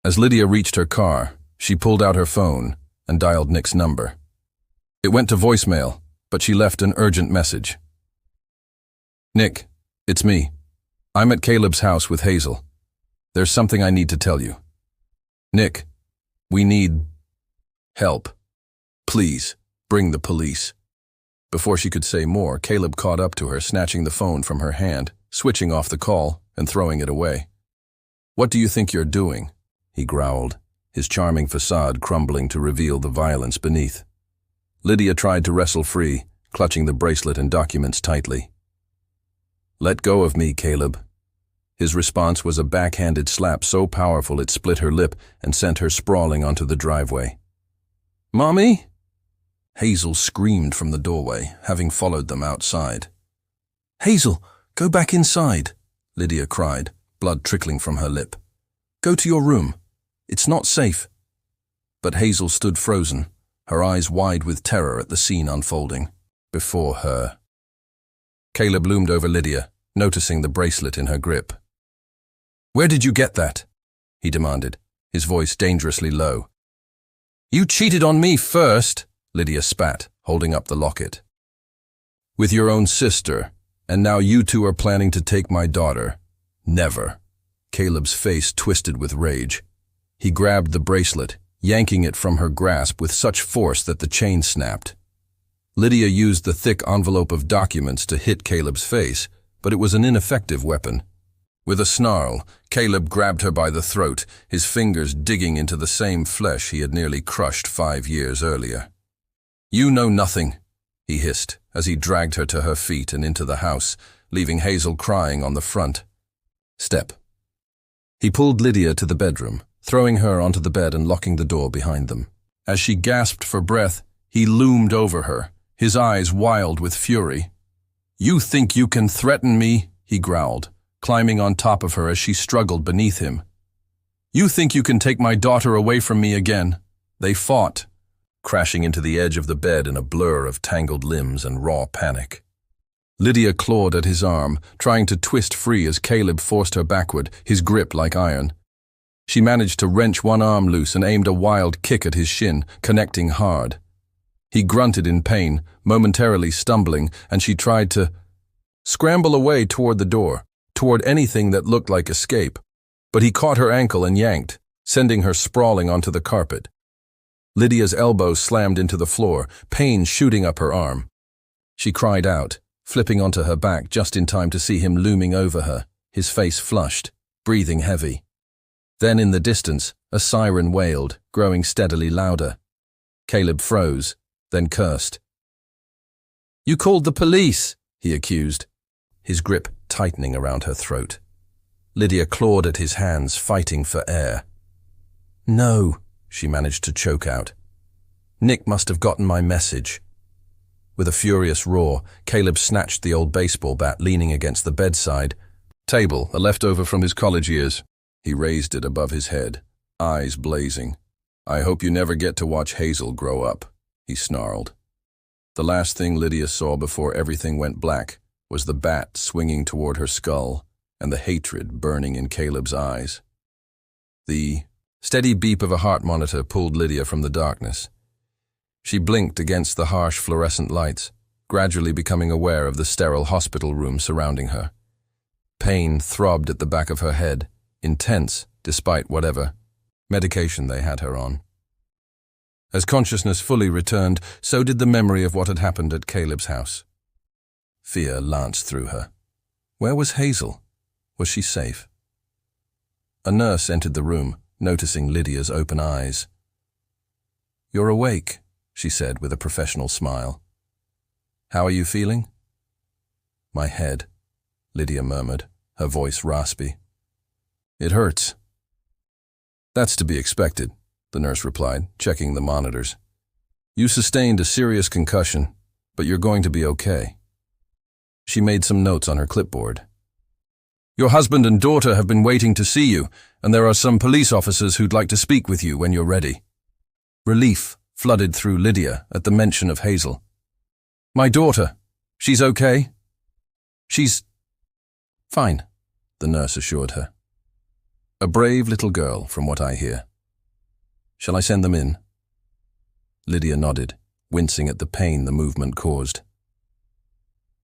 Speaker 1: As Lydia reached her car, she pulled out her phone and dialed Nick's number. It went to voicemail, but she left an urgent message. "Nick, it's me. I'm at Caleb's house with Hazel. There's something I need to tell you. Nick, we need help. Please, bring the police." Before she could say more, Caleb caught up to her, snatching the phone from her hand, switching off the call, and throwing it away. "What do you think you're doing?" he growled, his charming facade crumbling to reveal the violence beneath. Lydia tried to wrestle free, clutching the bracelet and documents tightly. "Let go of me, Caleb." His response was a backhanded slap so powerful it split her lip and sent her sprawling onto the driveway. "Mommy?" Hazel screamed from the doorway, having followed them outside. "Hazel, go back inside," Lydia cried, blood trickling from her lip. "Go to your room. It's not safe." But Hazel stood frozen, her eyes wide with terror at the scene unfolding before her. Caleb loomed over Lydia, noticing the bracelet in her grip. "Where did you get that?" he demanded, his voice dangerously low. "You cheated on me first," Lydia spat, holding up the locket. "With your own sister, and now you two are planning to take my daughter. Never." Caleb's face twisted with rage. He grabbed the bracelet, yanking it from her grasp with such force that the chain snapped. Lydia used the thick envelope of documents to hit Caleb's face, but it was an ineffective weapon. With a snarl, Caleb grabbed her by the throat, his fingers digging into the same flesh he had nearly crushed 5 years earlier. "You know nothing," he hissed as he dragged her to her feet and into the house, leaving Hazel crying on the front step. He pulled Lydia to the bedroom, throwing her onto the bed and locking the door behind them. As she gasped for breath, he loomed over her, his eyes wild with fury. "You think you can threaten me?" he growled, climbing on top of her as she struggled beneath him. "You think you can take my daughter away from me again?" They fought, crashing into the edge of the bed in a blur of tangled limbs and raw panic. Lydia clawed at his arm, trying to twist free as Caleb forced her backward, his grip like iron. She managed to wrench one arm loose and aimed a wild kick at his shin, connecting hard. He grunted in pain, momentarily stumbling, and she tried to scramble away toward the door, toward anything that looked like escape. But he caught her ankle and yanked, sending her sprawling onto the carpet. Lydia's elbow slammed into the floor, pain shooting up her arm. She cried out, flipping onto her back just in time to see him looming over her, his face flushed, breathing heavy. Then in the distance, a siren wailed, growing steadily louder. Caleb froze, then cursed. "You called the police," he accused, his grip tightening around her throat. Lydia clawed at his hands, fighting for air. "No," she managed to choke out. "Nick must have gotten my message." With a furious roar, Caleb snatched the old baseball bat leaning against the bedside table, a leftover from his college years. He raised it above his head, eyes blazing. "I hope you never get to watch Hazel grow up," he snarled. The last thing Lydia saw before everything went black was the bat swinging toward her skull and the hatred burning in Caleb's eyes. The steady beep of a heart monitor pulled Lydia from the darkness. She blinked against the harsh fluorescent lights, gradually becoming aware of the sterile hospital room surrounding her. Pain throbbed at the back of her head, intense despite whatever medication they had her on. As consciousness fully returned, so did the memory of what had happened at Caleb's house. Fear lanced through her. Where was Hazel? Was she safe? A nurse entered the room, noticing Lydia's open eyes. "You're awake," she said with a professional smile. "How are you feeling?" "My head," Lydia murmured, her voice raspy. "It hurts." "That's to be expected," the nurse replied, checking the monitors. "You sustained a serious concussion, but you're going to be okay." She made some notes on her clipboard. "Your husband and daughter have been waiting to see you, and there are some police officers who'd like to speak with you when you're ready." Relief flooded through Lydia at the mention of Hazel. "My daughter, she's okay?" "She's fine," the nurse assured her. "A brave little girl, from what I hear. Shall I send them in?" Lydia nodded, wincing at the pain the movement caused.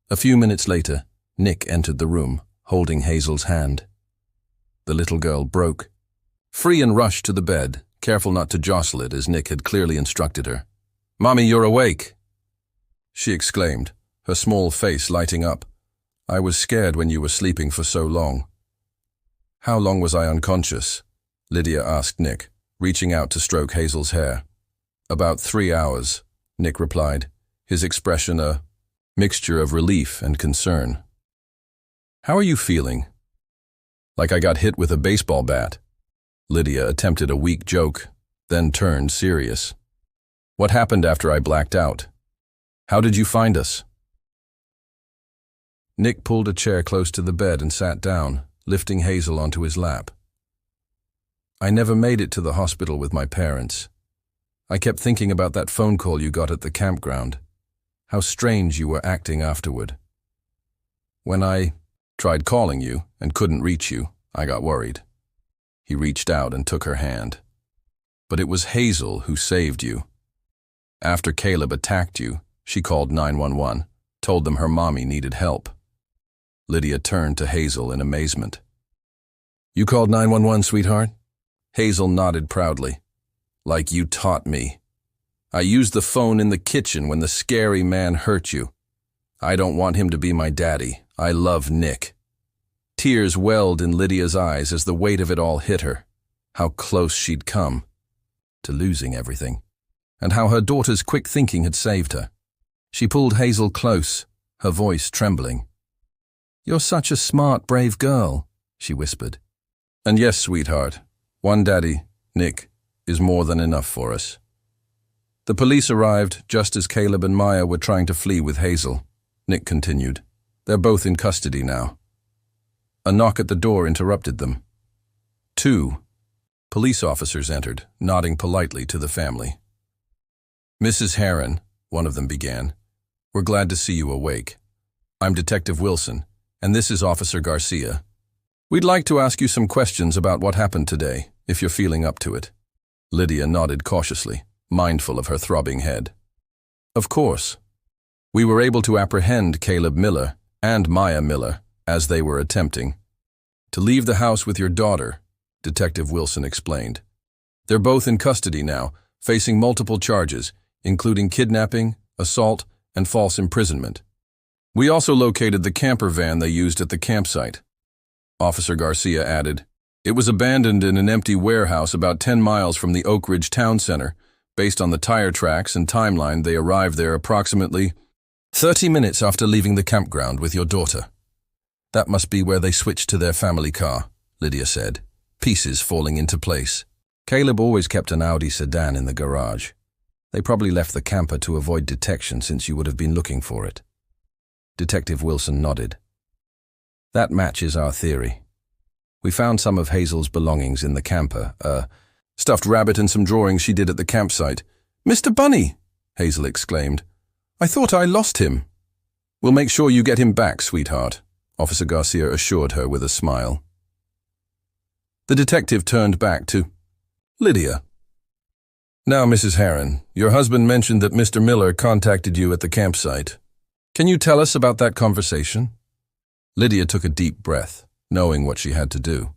Speaker 1: A few minutes later, Nick entered the room, holding Hazel's hand. The little girl broke free and rushed to the bed, careful not to jostle it as Nick had clearly instructed her. "Mommy, you're awake!" she exclaimed, her small face lighting up. "I was scared when you were sleeping for so long." "How long was I unconscious?" Lydia asked Nick, reaching out to stroke Hazel's hair. "About 3 hours," Nick replied, his expression a mixture of relief and concern. "How are you feeling?" "Like I got hit with a baseball bat." Lydia attempted a weak joke, then turned serious. "What happened after I blacked out? How did you find us?" Nick pulled a chair close to the bed and sat down, lifting Hazel onto his lap. "I never made it to the hospital with my parents. I kept thinking about that phone call you got at the campground. How strange you were acting afterward. When I tried calling you and couldn't reach you, I got worried." He reached out and took her hand. "But it was Hazel who saved you. After Caleb attacked you, she called 911, told them her mommy needed help." Lydia turned to Hazel in amazement. "You called 911, sweetheart?" Hazel nodded proudly. "Like you taught me. I used the phone in the kitchen when the scary man hurt you. I don't want him to be my daddy. I love Nick." Tears welled in Lydia's eyes as the weight of it all hit her. How close she'd come to losing everything, and how her daughter's quick thinking had saved her. She pulled Hazel close, her voice trembling. "You're such a smart, brave girl," she whispered. "And yes, sweetheart, one daddy, Nick, is more than enough for us." The police arrived just as Caleb and Maya were trying to flee with Hazel. Nick continued. "They're both in custody now." A knock at the door interrupted them. 2 police officers entered, nodding politely to the family. "Mrs. Heron," one of them began, "we're glad to see you awake. I'm Detective Wilson, and this is Officer Garcia. We'd like to ask you some questions about what happened today, if you're feeling up to it." Lydia nodded cautiously, mindful of her throbbing head. "Of course. We were able to apprehend Caleb Miller and Maya Miller as they were attempting to leave the house with your daughter," Detective Wilson explained. "They're both in custody now, facing multiple charges, including kidnapping, assault, and false imprisonment. We also located the camper van they used at the campsite." Officer Garcia added, "It was abandoned in an empty warehouse about 10 miles from the Oak Ridge Town Center. Based on the tire tracks and timeline, they arrived there approximately 30 minutes after leaving the campground with your daughter." "That must be where they switched to their family car," Lydia said, pieces falling into place. "Caleb always kept an Audi sedan in the garage. They probably left the camper to avoid detection since you would have been looking for it." Detective Wilson nodded. "That matches our theory. We found some of Hazel's belongings in the camper, a stuffed rabbit and some drawings she did at the campsite." "Mr. Bunny!" Hazel exclaimed. "I thought I lost him." "We'll make sure you get him back, sweetheart," Officer Garcia assured her with a smile. The detective turned back to Lydia. "Now, Mrs. Heron, your husband mentioned that Mr. Miller contacted you at the campsite. Can you tell us about that conversation?" Lydia took a deep breath, knowing what she had to do.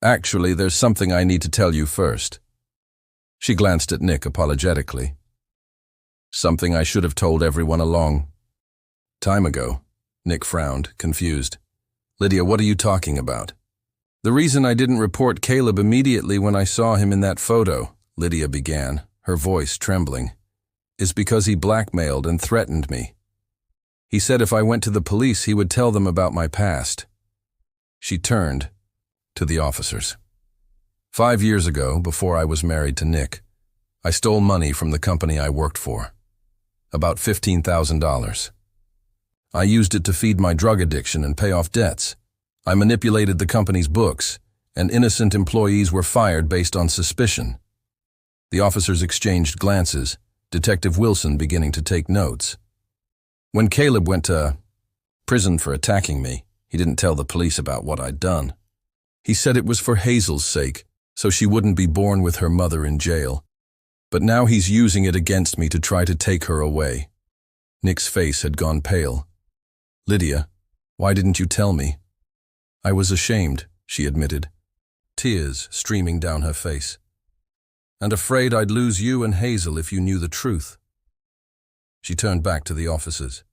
Speaker 1: Actually, there's something I need to tell you first. She glanced at Nick apologetically. Something I should have told everyone along time ago. Nick frowned, confused. Lydia, what are you talking about? The reason I didn't report Caleb immediately when I saw him in that photo, Lydia began, her voice trembling, is because he blackmailed and threatened me. He said if I went to the police, he would tell them about my past. She turned to the officers. 5 years ago, before I was married to Nick, I stole money from the company I worked for. About $15,000. I used it to feed my drug addiction and pay off debts. I manipulated the company's books, and innocent employees were fired based on suspicion. The officers exchanged glances, Detective Wilson beginning to take notes. When Caleb went to prison for attacking me, he didn't tell the police about what I'd done. He said it was for Hazel's sake, so she wouldn't be born with her mother in jail. But now he's using it against me to try to take her away. Nick's face had gone pale. Lydia, why didn't you tell me? I was ashamed, she admitted, tears streaming down her face. And afraid I'd lose you and Hazel if you knew the truth. She turned back to the officers.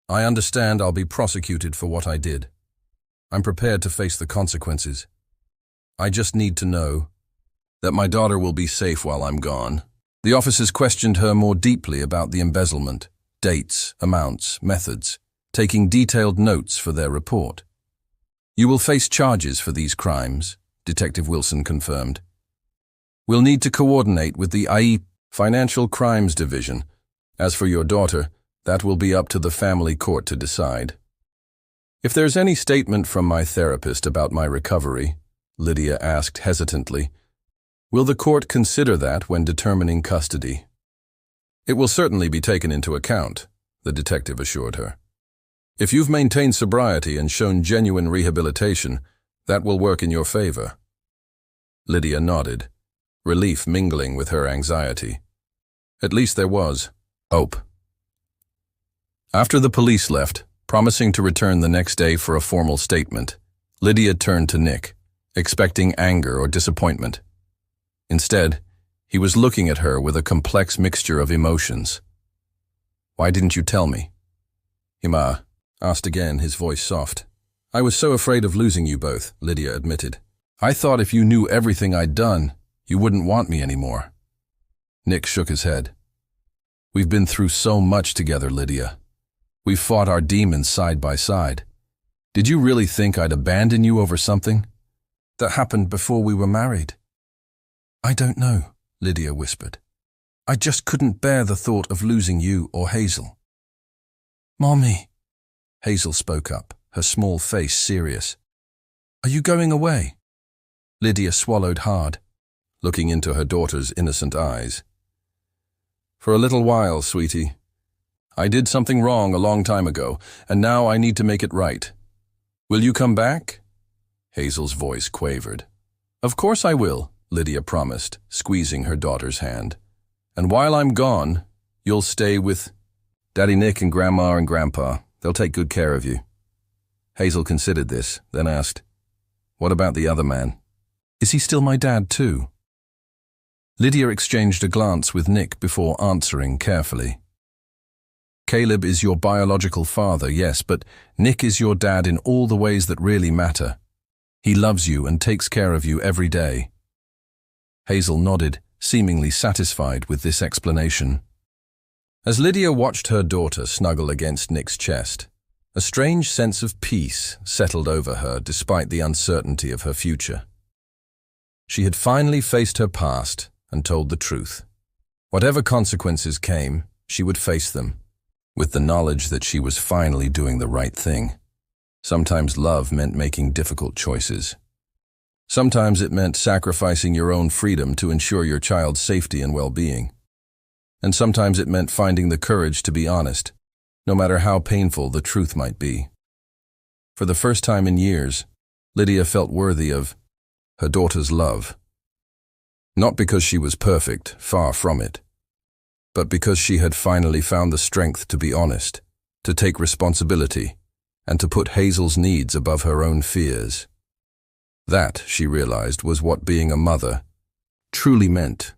Speaker 1: I understand I'll be prosecuted for what I did. I'm prepared to face the consequences. I just need to know that my daughter will be safe while I'm gone. The officers questioned her more deeply about the embezzlement, dates, amounts, methods, taking detailed notes for their report. You will face charges for these crimes, Detective Wilson confirmed. We'll need to coordinate with the IE Financial Crimes Division. As for your daughter, that will be up to the family court to decide. If there's any statement from my therapist about my recovery, Lydia asked hesitantly, will the court consider that when determining custody? It will certainly be taken into account, the detective assured her. If you've maintained sobriety and shown genuine rehabilitation, that will work in your favor. Lydia nodded, relief mingling with her anxiety. At least there was hope. After the police left, promising to return the next day for a formal statement, Lydia turned to Nick, expecting anger or disappointment. Instead, he was looking at her with a complex mixture of emotions. Why didn't you tell me? Hima asked again, his voice soft. I was so afraid of losing you both, Lydia admitted. I thought if you knew everything I'd done, you wouldn't want me anymore. Nick shook his head. We've been through so much together, Lydia. We've fought our demons side by side. Did you really think I'd abandon you over something that happened before we were married? I don't know, Lydia whispered. I just couldn't bear the thought of losing you or Hazel. Mommy, Hazel spoke up, her small face serious. Are you going away? Lydia swallowed hard, looking into her daughter's innocent eyes. For a little while, sweetie. I did something wrong a long time ago, and now I need to make it right. Will you come back? Hazel's voice quavered. Of course I will, Lydia promised, squeezing her daughter's hand. And while I'm gone, you'll stay with Daddy Nick and Grandma and Grandpa. They'll take good care of you. Hazel considered this, then asked, what about the other man? Is he still my dad too? Lydia exchanged a glance with Nick before answering carefully. Caleb is your biological father, yes, but Nick is your dad in all the ways that really matter. He loves you and takes care of you every day. Hazel nodded, seemingly satisfied with this explanation. As Lydia watched her daughter snuggle against Nick's chest, a strange sense of peace settled over her despite the uncertainty of her future. She had finally faced her past and told the truth. Whatever consequences came, she would face them, with the knowledge that she was finally doing the right thing. Sometimes love meant making difficult choices. Sometimes it meant sacrificing your own freedom to ensure your child's safety and well-being. And sometimes it meant finding the courage to be honest, no matter how painful the truth might be. For the first time in years, Lydia felt worthy of her daughter's love. Not because she was perfect, far from it, but because she had finally found the strength to be honest, to take responsibility, and to put Hazel's needs above her own fears. That, she realized, was what being a mother truly meant.